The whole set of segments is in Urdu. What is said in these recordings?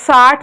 60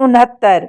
69।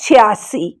86।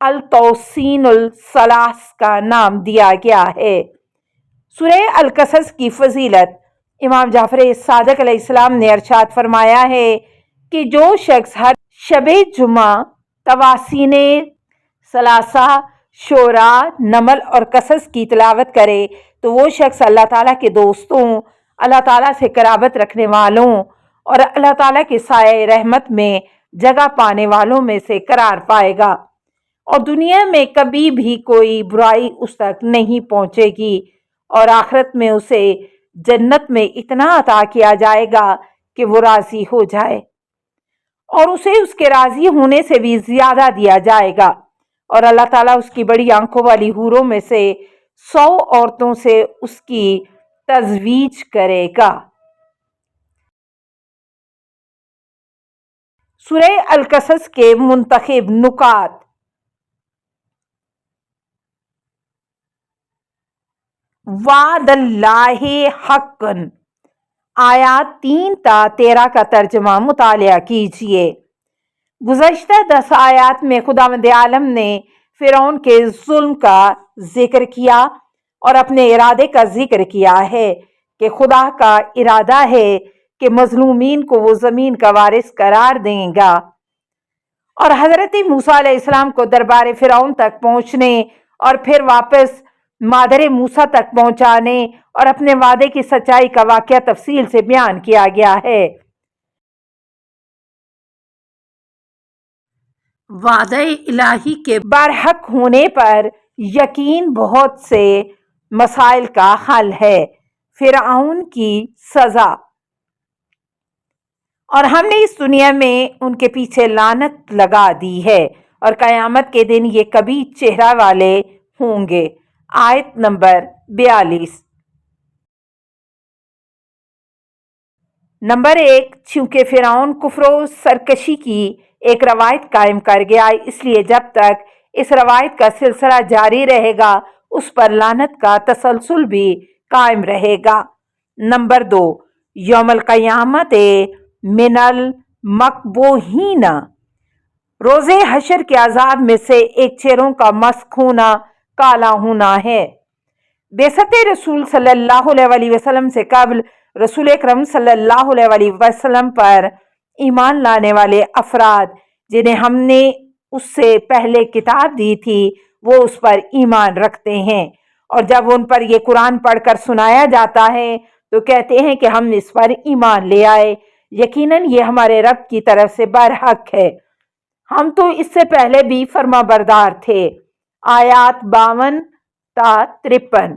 التوسین الثلاث کا نام دیا گیا ہے۔ سورہ القصص کی فضیلت، امام جعفر صادق علیہ السلام نے ارشاد فرمایا ہے کہ جو شخص ہر شب جمعہ تواسین ثلاثہ، شورا، نمل اور قصص کی تلاوت کرے تو وہ شخص اللہ تعالیٰ کے دوستوں، اللہ تعالیٰ سے قرابت رکھنے والوں اور اللہ تعالیٰ کے سائے رحمت میں جگہ پانے والوں میں سے قرار پائے گا، اور دنیا میں کبھی بھی کوئی برائی اس تک نہیں پہنچے گی، اور آخرت میں اسے جنت میں اتنا عطا کیا جائے گا کہ وہ راضی ہو جائے، اور اسے اس کے راضی ہونے سے بھی زیادہ دیا جائے گا، اور اللہ تعالیٰ اس کی بڑی آنکھوں والی حوروں میں سے 100 عورتوں سے اس کی تزویج کرے گا۔ سورہ القصص کے منتخب نکات۔ وعد اللہ حقا، آیات 3 تا 13 کا ترجمہ مطالعہ کیجیے۔ گزشتہ 10 آیات میں خداوند عالم نے فرعون کے ظلم کا ذکر کیا اور اپنے ارادے کا ذکر کیا ہے کہ خدا کا ارادہ ہے کہ مظلومین کو وہ زمین کا وارث قرار دیں گا، اور حضرت موسیٰ علیہ السلام کو دربار فرعون تک پہنچنے اور پھر واپس مادر موسیٰ تک پہنچانے اور اپنے وعدے کی سچائی کا واقعہ تفصیل سے بیان کیا گیا ہے۔ وعدہ الہی کے برحق ہونے پر یقین بہت سے مسائل کا حل ہے۔ فرعون کی سزا، اور ہم نے اس دنیا میں ان کے پیچھے لعنت لگا دی ہے، اور قیامت کے دن یہ کبھی چہرہ والے ہوں گے۔ آیت نمبر 42۔ نمبر 1، چونکہ فرعون کفر و سرکشی کی ایک روایت قائم کر گیا، اس لیے جب تک اس روایت کا سلسلہ جاری رہے گا اس پر لعنت کا تسلسل بھی قائم رہے گا۔ نمبر 2، یوم القیامت من المقبوحین، روز حشر کے عذاب میں سے ایک چہروں کا مسخ ہونا، کالا ہونا ہے۔ بعثت رسول صلی اللہ علیہ وسلم سے قبل رسول اکرم صلی اللہ علیہ وسلم پر ایمان لانے والے افراد جنہیں ہم نے اس سے پہلے کتاب دی تھی وہ اس پر ایمان رکھتے ہیں، اور جب ان پر یہ قرآن پڑھ کر سنایا جاتا ہے تو کہتے ہیں کہ ہم اس پر ایمان لے آئے، یقیناً یہ ہمارے رب کی طرف سے برحق ہے، ہم تو اس سے پہلے بھی فرما بردار تھے۔ آیات 52 تا 53۔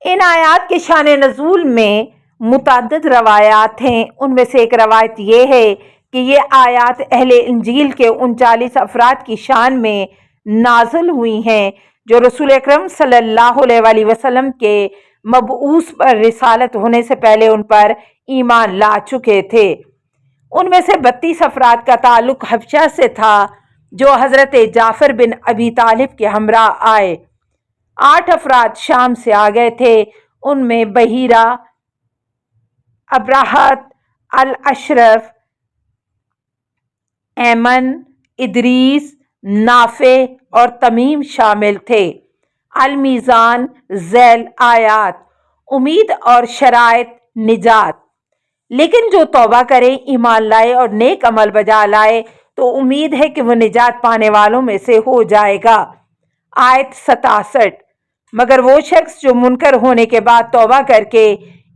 ان آیات کے شان نزول میں متعدد روایات ہیں، ان میں سے ایک روایت یہ ہے کہ یہ آیات اہل انجیل کے 39 افراد کی شان میں نازل ہوئی ہیں جو رسول اکرم صلی اللہ علیہ وسلم کے مبعوث پر رسالت ہونے سے پہلے ان پر ایمان لا چکے تھے۔ ان میں سے 32 افراد کا تعلق حبشہ سے تھا جو حضرت جعفر بن ابی طالب کے ہمراہ آئے۔ 8 افراد شام سے آ گئے تھے، ان میں بحیرہ، ابرہت، الاشرف، ایمن، ادریس، نافع اور تمیم شامل تھے۔ المیزان ذیل آیات، امید اور شرائط نجات، لیکن جو توبہ کرے، ایمان لائے اور نیک عمل بجا لائے تو امید ہے کہ وہ نجات پانے والوں میں سے ہو جائے گا۔ آیت 67۔ مگر وہ شخص جو منکر ہونے کے بعد توبہ کر کے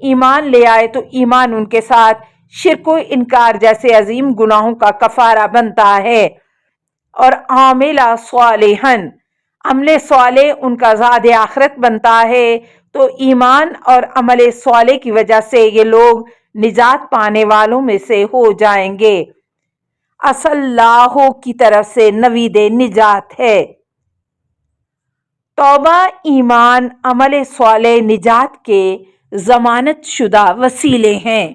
ایمان لے آئے تو ایمان ان کے ساتھ شرک و انکار جیسے عظیم گناہوں کا کفارہ بنتا ہے، اور عامل صالحا، عمل صالح ان کا زاد آخرت بنتا ہے، تو ایمان اور عمل صالح کی وجہ سے یہ لوگ نجات پانے والوں میں سے ہو جائیں گے۔ اللہ کی طرف سے نوید نجات ہے۔ توبہ، ایمان، عمل صالح نجات کے ضمانت شدہ وسیلے ہیں۔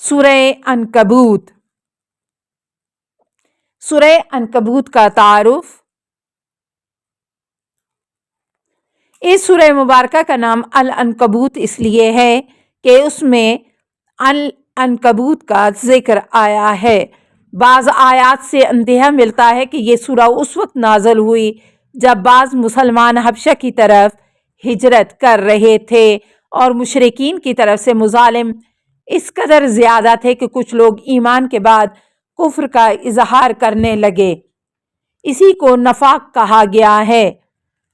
سورہ عنکبوت۔ سورہ عنکبوت کا تعارف۔ اس سورہ مبارکہ کا نام العنکبوت اس لیے ہے کہ اس میں العنکبوت کا ذکر آیا ہے۔ بعض آیات سے اندیشہ ملتا ہے کہ یہ سورہ اس وقت نازل ہوئی جب بعض مسلمان حبشہ کی طرف ہجرت کر رہے تھے اور مشرکین کی طرف سے مظالم اس قدر زیادہ تھے کہ کچھ لوگ ایمان کے بعد کفر کا اظہار کرنے لگے۔ اسی کو نفاق کہا گیا ہے،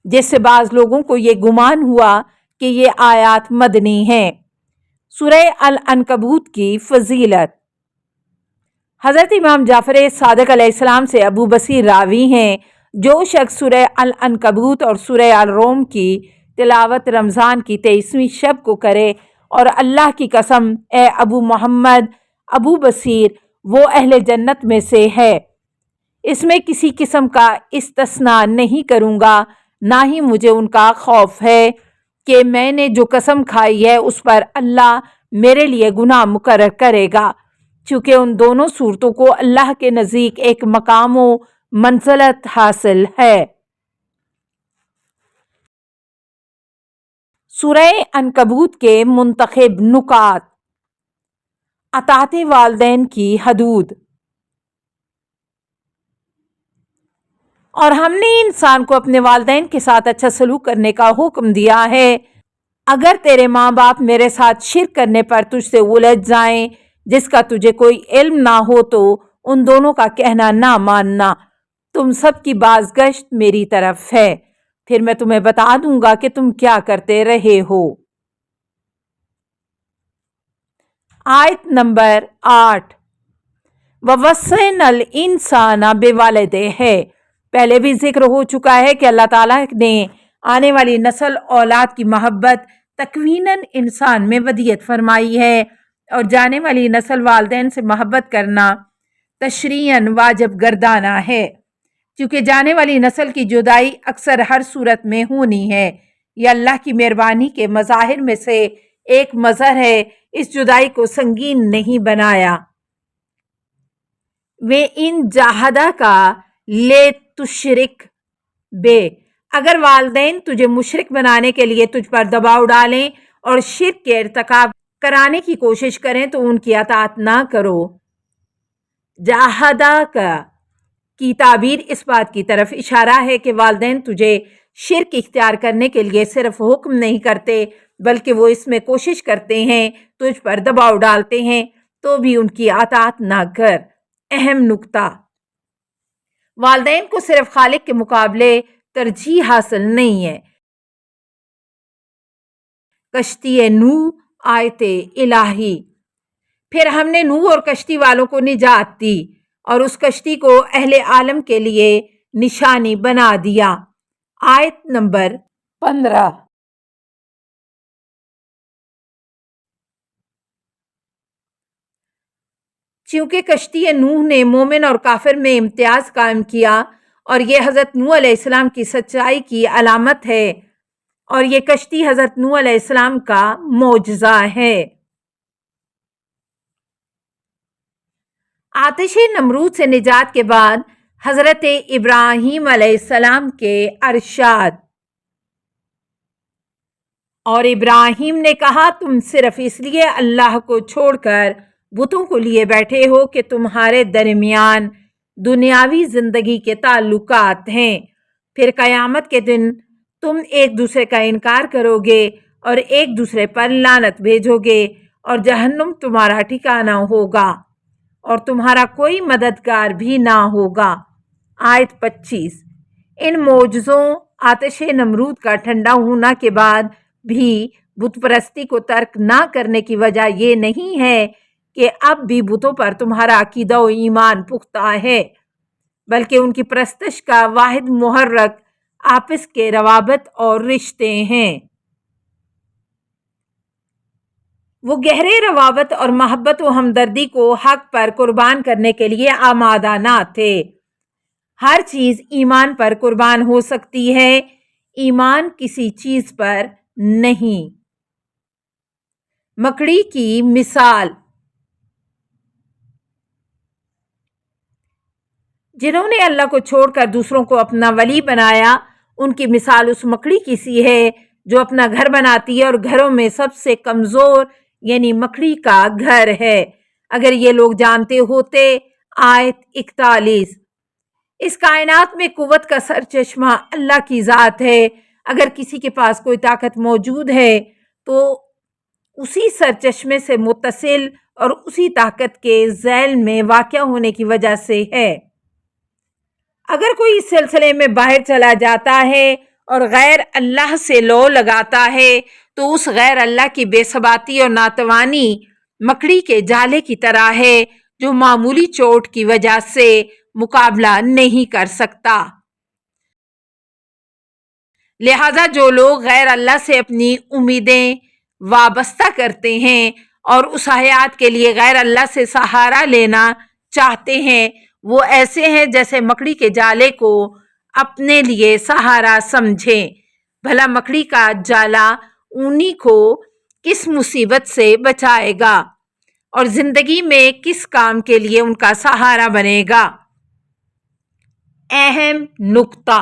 جس سے بعض لوگوں کو یہ گمان ہوا کہ یہ آیات مدنی ہیں۔ سورہ العنکبوت کی فضیلت۔ حضرت امام جعفر صادق علیہ السلام سے ابو بصیر راوی ہیں، جو شخص سورہ العنکبوت اور سورہ الروم کی تلاوت رمضان کی 23ویں شب کو کرے اور اللہ کی قسم اے ابو محمد ابو بصیر وہ اہل جنت میں سے ہے، اس میں کسی قسم کا استثناء نہیں کروں گا، نہ ہی مجھے ان کا خوف ہے کہ میں نے جو قسم کھائی ہے اس پر اللہ میرے لیے گناہ مقرر کرے گا، چونکہ ان دونوں صورتوں کو اللہ کے نزدیک ایک مقام و منزلت حاصل ہے۔ سورہ عنکبوت کے منتخب نکات۔ اطاعت والدین کی حدود۔ اور ہم نے انسان کو اپنے والدین کے ساتھ اچھا سلوک کرنے کا حکم دیا ہے۔ اگر تیرے ماں باپ میرے ساتھ شرک کرنے پر تجھ سے الجھ جائیں جس کا تجھے کوئی علم نہ ہو تو ان دونوں کا کہنا نہ ماننا، تم سب کی بازگشت میری طرف ہے، پھر میں تمہیں بتا دوں گا کہ تم کیا کرتے رہے ہو۔ آیت نمبر 8۔ وَوَصَّيْنَا الْإِنسَانَ بِوَالِدَيْهِ۔ پہلے بھی ذکر ہو چکا ہے کہ اللہ تعالیٰ نے آنے والی نسل اولاد کی محبت تکویناً انسان میں ودیعت فرمائی ہے، اور جانے والی نسل والدین سے محبت کرنا تشریعاً واجب گردانا ہے، کیونکہ جانے والی نسل کی جدائی اکثر ہر صورت میں ہونی ہے۔ یہ اللہ کی مہربانی کے مظاہر میں سے ایک مظہر ہے، اس جدائی کو سنگین نہیں بنایا۔ وَإِن جَاهَدَاكَ لِتُشْرِكَ بِي۔ اگر والدین تجھے مشرک بنانے کے لیے تجھ پر دباؤ ڈالیں اور شرک کے ارتکاب کرانے کی کوشش کریں تو ان کی اطاعت نہ کرو۔ جاہداک کی تعبیر اس بات کی طرف اشارہ ہے کہ والدین تجھے شرک اختیار کرنے کے لیے صرف حکم نہیں کرتے بلکہ وہ اس میں کوشش کرتے ہیں، تجھ پر دباؤ ڈالتے ہیں، تو بھی ان کی اطاعت نہ کر۔ اہم نکتہ۔ والدین کو صرف خالق کے مقابلے ترجیح حاصل نہیں ہے۔ کشتی نوح آیت الہی۔ پھر ہم نے نوح اور کشتی والوں کو نجات دی اور اس کشتی کو اہل عالم کے لیے نشانی بنا دیا۔ آیت نمبر 15۔ چونکہ کشتی نوح نے مومن اور کافر میں امتیاز قائم کیا اور یہ حضرت نوح علیہ السلام کی سچائی کی علامت ہے، اور یہ کشتی حضرت نوح علیہ السلام کا معجزہ ہے۔ آتش نمرود سے نجات کے بعد حضرت ابراہیم علیہ السلام کے ارشاد۔ اور ابراہیم نے کہا تم صرف اس لیے اللہ کو چھوڑ کر بتوں کو لیے بیٹھے ہو کہ تمہارے درمیان دنیاوی زندگی کے تعلقات ہیں، پھر قیامت کے دن تم ایک دوسرے کا انکار کرو گے اور ایک دوسرے پر لعنت بھیجو گے اور جہنم تمہارا ٹھکانہ ہوگا اور تمہارا کوئی مددگار بھی نہ ہوگا۔ آیت 25۔ ان معجزوں آتش نمرود کا ٹھنڈا ہونا کے بعد بھی بت پرستی کو ترک نہ کرنے کی وجہ یہ نہیں ہے کہ اب بھی بتوں پر تمہارا عقیدہ و ایمان پختہ ہے، بلکہ ان کی پرستش کا واحد محرک آپس کے روابط اور رشتے ہیں۔ وہ گہرے روابط اور محبت و ہمدردی کو حق پر قربان کرنے کے لیے آمادہ نہ تھے۔ ہر چیز ایمان پر قربان ہو سکتی ہے، ایمان کسی چیز پر نہیں۔ مکڑی کی مثال۔ جنہوں نے اللہ کو چھوڑ کر دوسروں کو اپنا ولی بنایا، ان کی مثال اس مکڑی کی سی ہے جو اپنا گھر بناتی ہے اور گھروں میں سب سے کمزور یعنی مکڑی کا گھر ہے۔ اگر یہ لوگ جانتے ہوتے۔ آیت 41۔ اس کائنات میں قوت کا سرچشمہ اللہ کی ذات ہے۔ اگر کسی کے پاس کوئی طاقت موجود ہے تو اسی سرچشمے سے متصل اور اسی طاقت کے ذیل میں واقع ہونے کی وجہ سے ہے۔ اگر کوئی اس سلسلے میں باہر چلا جاتا ہے اور غیر اللہ سے لو لگاتا ہے تو اس غیر اللہ کی بے ثباتی اور ناتوانی مکڑی کے جالے کی طرح ہے جو معمولی چوٹ کی وجہ سے مقابلہ نہیں کر سکتا۔ لہذا جو لوگ غیر اللہ سے اپنی امیدیں وابستہ کرتے ہیں اور اس حیات کے لیے غیر اللہ سے سہارا لینا چاہتے ہیں، وہ ایسے ہیں جیسے مکڑی کے جالے کو اپنے لیے سہارا سمجھیں۔ بھلا مکڑی کا جالا انہی کو کس مصیبت سے بچائے گا اور زندگی میں کس کام کے لیے ان کا سہارا بنے گا؟ اہم نکتہ: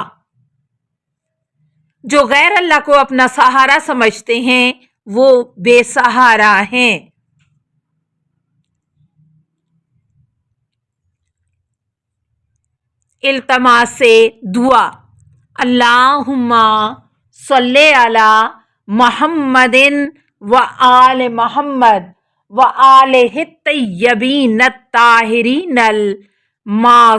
جو غیر اللہ کو اپنا سہارا سمجھتے ہیں وہ بے سہارا ہیں۔ التماس دعا: اللہم صلی علی محمد و آل محمد و آلہ الطیبین الطاہرین المعصومین۔